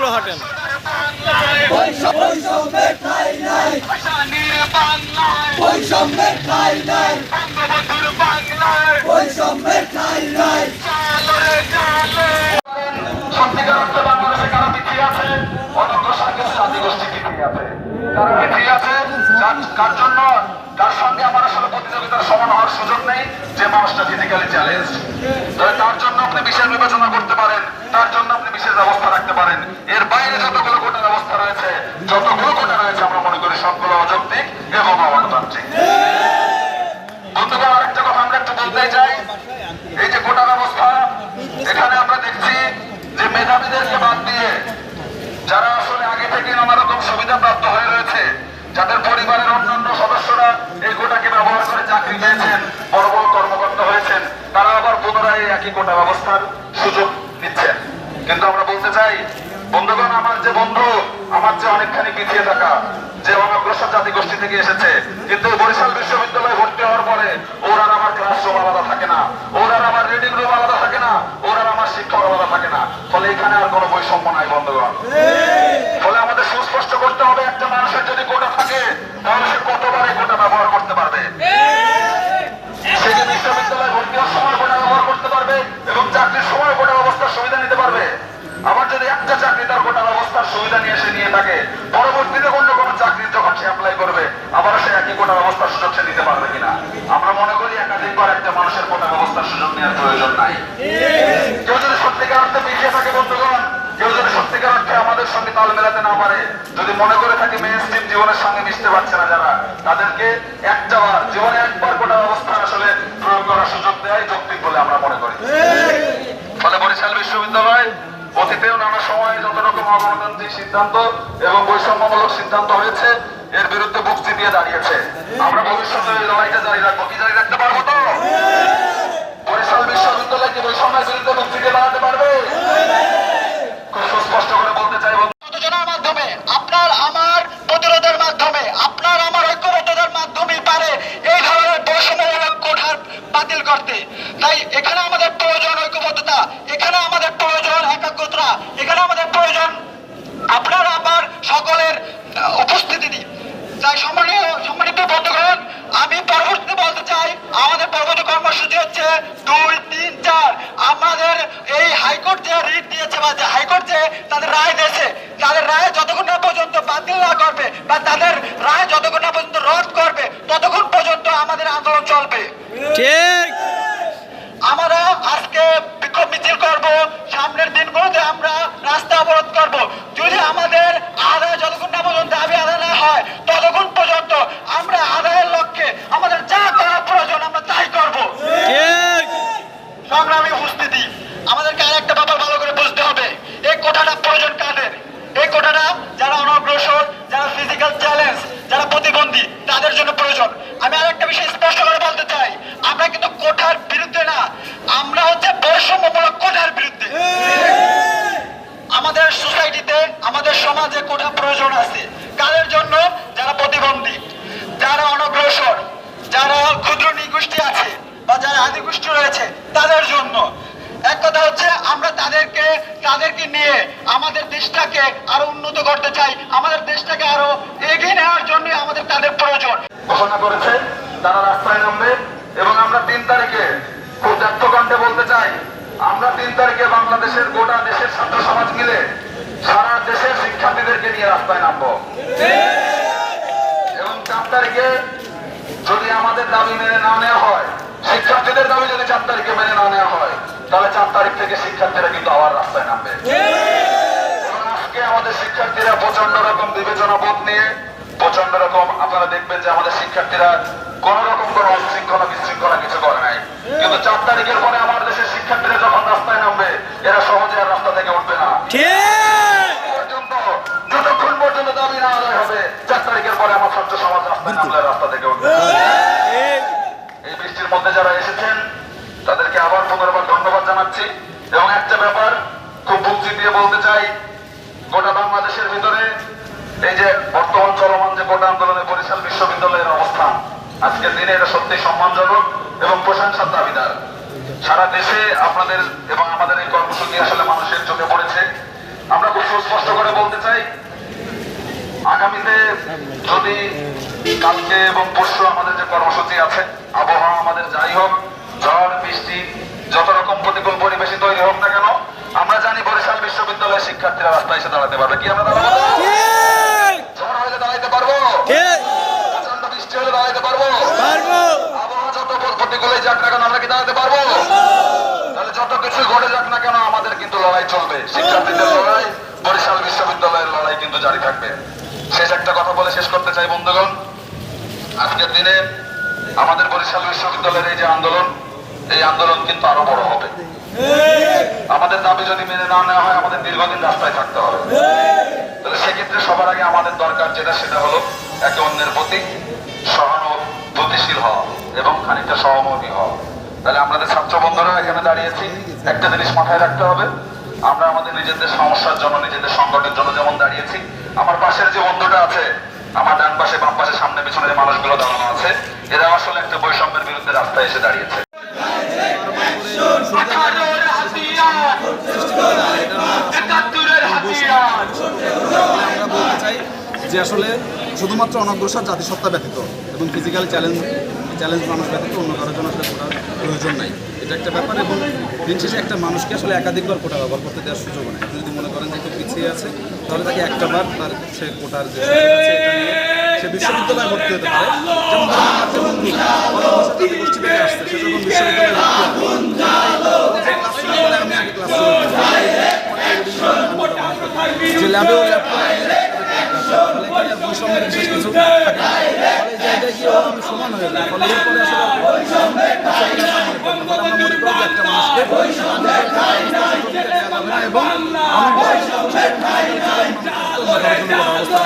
চলো হাঁটেন। সত্যিকার অর্থে বাংলাদেশে কারা পিছিয়ে আছে? অনগ্রসর কিছু জাতিগোষ্ঠী পিছিয়ে আছে। তারা পিছিয়ে আছে কার জন্য? তার সঙ্গে আমার আসলে প্রতিযোগিতার সমান হওয়ার সুযোগ নেই, যে মানুষটা ফিজিক্যালি চ্যালেঞ্জ। তার জন্য আপনি বিশেষ বিবেচনা করতে পারেন, তার জন্য আপনি বিশেষ ব্যবস্থা রাখতে পারেন। এর বাইরে যতগুলো কোটা ব্যবস্থা রয়েছে, যতগুলো কোটা রয়েছে, আমরা মনে করি সবগুলো অযৌক্তিক এবং অগণতান্ত্রিক। বন্ধুগণ, আরেকটা কথা আমরা একটু বলতে চাই। এই যে কোটা ব্যবস্থা, এখানে আমরা দেখছি যে মেধাবীদেরকে বাদ দিয়ে যারা আসলে আগে থেকে নানা রকম সুবিধা প্রাপ্ত হয়ে রয়েছে, যাদের পরিবারের অন্যান্য সদস্যরা এই কোটাকে ব্যবহার করে চাকরি পেয়েছেন, বড় বড় কর্মকর্তা হয়েছেন, তারা আবার পুনরায় একই কোটা ব্যবস্থার সুযোগ নিচ্ছেন। কিন্তু আমরা বলতে চাই, বন্ধুগণ, আমার যে বন্ধু, আমার যে অনেকখানি পিছিয়ে থাকা, যে অনগ্রসর জাতিগোষ্ঠী থেকে এসেছে, কিন্তু বরিশাল বিশ্ববিদ্যালয়ে ভর্তি হওয়ার পরে ওর আর আমার ক্লাসরুম আলাদা থাকে না, ওর আর আমার রিডিং রুম আলাদা থাকে না, ওর আর আমার শিক্ষক আলাদা থাকে না। ফলে এখানে আর কোনো বৈষম্য নাই বন্ধুগণ। ফলে আমাদের সুস্পষ্ট করতে হবে, একটা মানুষের যদি কোটা থাকে তাহলে সে কতবার এই কোটা ব্যবহার করতে পারবে। সে যে বিশ্ববিদ্যালয়ে ভর্তি হওয়ার সময় কোটা ব্যবহার করতে পারবে এবং চাকরির সময় কোটা ব্যবস্থার সুবিধা নিতে পারবে। আবার যদি একটা চাকরি তার কোটা ব্যবস্থার সুবিধা নিয়ে থাকে, পরবর্তীতে অন্য কোনো চাকরির যখন সে অ্যাপ্লাই করবে, আবার সে একই কোটা ব্যবস্থার সুযোগ সে নিতে পারবে কিনা। আমরা মনে করি একাধিকবার একটা মানুষের কোটা ব্যবস্থার সুযোগ নেওয়ার প্রয়োজন নাই। কেউ যদি সত্যিকার অর্থে পিছিয়ে থাকে বন্ধুগণ, কেউ যদি সত্যিকার অর্থে আমাদের সঙ্গে তাল মেলাতে না পারে, যদি মনে করে থাকে মেইনস্ট্রিম জীবনের সঙ্গে মিশতে পারছে না যারা, তাদেরকে জীবনে একবার কোটা ব্যবস্থা আসলে প্রয়োগ করার সুযোগ দেয় যৌক্তিক বলে আমরা মনে করি। ফলে বরিশাল বিশ্ববিদ্যালয় অতীতেও নানা সময়ে যত রকম অগণতান্ত্রিক সিদ্ধান্ত এবং বৈষম্যমূলক সিদ্ধান্ত হয়েছে, এর বিরুদ্ধে বুক চিতিয়ে দাঁড়িয়েছে। আমরা ভবিষ্যতে এই লড়াইটা জারি রাখবো। কি জারি রাখতে পারবো তো? বরিশাল বিশ্ববিদ্যালয় কি বৈষম্যের বিরুদ্ধে বুক চিতিয়ে দাঁড়াতে পারবে? খুব সুস্পষ্ট করে বলতে চাই, আলোচনার মাধ্যমে, আপনার আমার প্রতিরোধের মাধ্যমে, আপনার আমার ঐক্যবদ্ধতার মাধ্যমেই পারে এই ধরনের বৈষম্যমূলক কোঠার বাতিল করতে। তাই এখানে আমাদের প্রয়োজন ঐক্যবদ্ধতা, এখানে আমাদের প্রয়োজন একাগ্রতা, এখানে আমাদের প্রয়োজন আপনার আমার সকলের উপস্থিতি। তাই সম্মানিত বন্ধুগণ, আমি পরবর্তীতে বলতে চাই, আমাদের পরবর্তী কর্মসূচি হচ্ছে 2, 3, 4। আমাদের এই হাইকোর্ট যে রিট দিয়েছে বা যে হাইকোর্ট যে তাদের রায় দিয়েছে, তাদের রায় যতক্ষণ না পর্যন্ত বাতিল না করবে বা তাদের রায় যতক্ষণ না পর্যন্ত রদ করবে, ততক্ষণ পর্যন্ত আমাদের আন্দোলন চলবে। ঠিক। আমরা আজকে বিক্ষোভ মিছিল করব, সামনের দিনগুলোতে আমরা রাস্তা অবরোধ করব। যদি আমাদের আদায় যতক্ষণ না পর্যন্ত দাবি আদায় না হয়, ততক্ষণ পর্যন্ত আমরা আদায়ের লক্ষ্যে আমাদের যা করা প্রয়োজন আমরা তাই করব। সংগ্রামী উপস্থিতি, আমাদেরকে আর একটা ব্যাপার ভালো করে বুঝতে হবে, এই কোটাটা প্রয়োজন কাদের? এই কোটাটা যারা অনগ্রসর, যারা ফিজিক্যাল চ্যালেঞ্জ, যারা প্রতিবন্ধী, তাদের জন্য প্রয়োজন। আমি আর একটা বিষয় স্পষ্ট করে বলতে চাই, আমরা কিন্তু কোটার বিরুদ্ধে না, আমরা হচ্ছে বৈষম্যমূলক কোটার বিরুদ্ধে। আমাদের সোসাইটিতে, আমাদের সমাজে কোটা প্রয়োজন আছে কাদের জন্য? যারা প্রতিবন্ধী, যারা অনগ্রসর, যারা ক্ষুদ্র নৃগোষ্ঠী আছে বা যারা আদিগোষ্ঠী রয়েছে, তাদের জন্য। এক কথা হচ্ছে, আমরা তাদেরকে নিয়ে আমাদের দেশটাকে আরো উন্নত করতে চাই, আমাদের দেশটাকে আরো এগিয়ে নেওয়ার জন্য আমাদের তাদের প্রয়োজন। ঘোষণা করেছে তারা রাস্তায় নামবে এবং আমরা 3 তারিখে খুব যথাকণ্ঠে বলতে চাই, আমরা 3 তারিখে বাংলাদেশের গোটা দেশের ছাত্র সমাজ মিলে সারা দেশের শিক্ষার্থীদেরকে নিয়ে রাস্তায় নামবো এবং 4 তারিখে যদি আমাদের দাবি মেনে না নেওয়া হয়, শিক্ষার্থীদের দাবি যদি 4 তারিখে মেনে না নেওয়া হয়, তাহলে 4 তারিখ থেকে শিক্ষার্থীরা কিন্তু আবার রাস্তায় নামবে। এবং আজকে আমাদের শিক্ষার্থীরা প্রচন্ড রকম বিবেচনা বোধ নিয়ে, প্রচন্ড রকম, আপনারা দেখবেন যে আমাদের শিক্ষার্থীরা কোন রকম কোন অশৃঙ্খলা বিশৃঙ্খলা কিছু করে নাই। কিন্তু 4 তারিখের পরে আমার দেশের শিক্ষার্থীরা যখন রাস্তায় নামবে, এরা সহজে আর রাস্তা থেকে উঠবে না। যতক্ষণ পর্যন্ত দাবি না আদায় হবে, 4 তারিখের পরে আমার ছাত্র সমাজ রাস্তায় নামলে রাস্তা থেকে উঠবে। এই বৃষ্টির মধ্যে যারা এসেছেন তাদেরকে আবার পুনর্বার ধন্যবাদ জানাচ্ছি। এবং একটা ব্যাপার খুব বুঝি দিয়ে বলতে চাই, গোটা বাংলাদেশের ভিতরে এই যে বর্তমান চলমান যে গোটা আন্দোলনে বরিশাল বিশ্ববিদ্যালয়ের অবস্থান, আজকের দিনে এটা সত্যি সম্মানজনক এবং প্রশংসার দাবিদার। সারা দেশে আপনাদের এবং আমাদের এই কর্মসূচি আসলে মানুষের চোখে পড়েছে আমরা খুব সুস্পষ্ট করে বলতে চাই, আগামীতে যদি কালকে এবং পরশু আমাদের যে কর্মসূচি আছে, আবহাওয়া আমাদের যাই হোক, ঝড় বৃষ্টি যত রকম প্রতিকূল পরিবেশই তৈরি হোক না কেন, আমরা জানি বরিশাল বিশ্ববিদ্যালয়ের শিক্ষার্থীরা রাস্তায় এসে দাঁড়াতে পারবে। কি আমরা দাঁড়াবো? ঝড় হলে দাঁড়াইতে পারবো? প্রচন্ড বৃষ্টি হলে দাঁড়াইতে পারবো? আবহাওয়া যত প্রতিকূলে যাক না কেন আমরা কি দাঁড়াতে পারবো? তাহলে যত কিছু ঘটে যাক না কেন আমাদের কিন্তু লড়াই চলবে। শিক্ষার্থীদের লড়াই, বরিশাল বিশ্ববিদ্যালয়ের লড়াই কিন্তু জারি থাকবে। শেষ একটা কথা বলে শেষ করতে চাই বন্ধুগণ, আজকের দিনে আমাদের বরিশাল বিশ্ববিদ্যালয়ের এই যে আন্দোলন, এই আন্দোলন কিন্তু আরো বড় হবে। আমাদের দাবি যদি মেনে না নেওয়া হয়, আমাদের দীর্ঘদিন রাস্তায় থাকতে হবে। তাহলে সেক্ষেত্রে সবার আগে আমাদের দরকার যেটা, সেটা হলো একে অন্যের প্রতি সহানুভূতিশীল হওয়া এবং খানিকটা সহমর্মী হওয়া। তাহলে আমাদের ছাত্র বন্ধুরা এখানে দাঁড়িয়েছি, একটা জিনিস মাথায় রাখতে হবে, আমরা আমাদের নিজেদের সমস্যার জন্য, নিজেদের সংকটের জন্য যেমন দাঁড়িয়েছি, আমার পাশের যে বন্ধুটা আছে, আমার ডান পাশে বাম পাশে সামনে পিছনে যে মানুষগুলো দাঁড়ানো আছে, এরা আসলে একটা বৈষম্যের বিরুদ্ধে রাস্তায় এসে দাঁড়িয়েছে। আমরা বলতে চাই যে আসলে শুধুমাত্র অনগ্রসর জাতিসত্তা ব্যতীত এবং ফিজিক্যাল চ্যালেঞ্জ মানুষ ব্যতীত অন্য কারোর জন্য আসলে কোটার প্রয়োজন নাই। এটা একটা ব্যাপার এবং দিন শেষে একটা মানুষকে আসলে একাধিকবার কোটা ব্যবহার করতে দেওয়ার সুযোগ নেই। যদি মনে করেন যে কেউ পিছিয়ে আছে, তাহলে তাকে একটাবার তার সে কোটার যে সুযোগ আছে এটা নিয়ে সে বিশ্ববিদ্যালয়ে ভর্তি হতে পারে। যেমন ধরুন আমার যে বন্ধু অনগ্রসর জাতিগোষ্ঠী থেকে আসছে, সে যখন বিশ্ববিদ্যালয়ে ভর্তি হবে, আমি আগে ক্লাস যে ল্যাবেও বৈষম্যের বিশেষ কিছু থাকে, ফলে জায়গায় গিয়ে আমি সমান হয়ে যায়। ফলে এরপরে আসলে আমরা মনে করি যে একটা মানুষকে এবং অনেক অবস্থা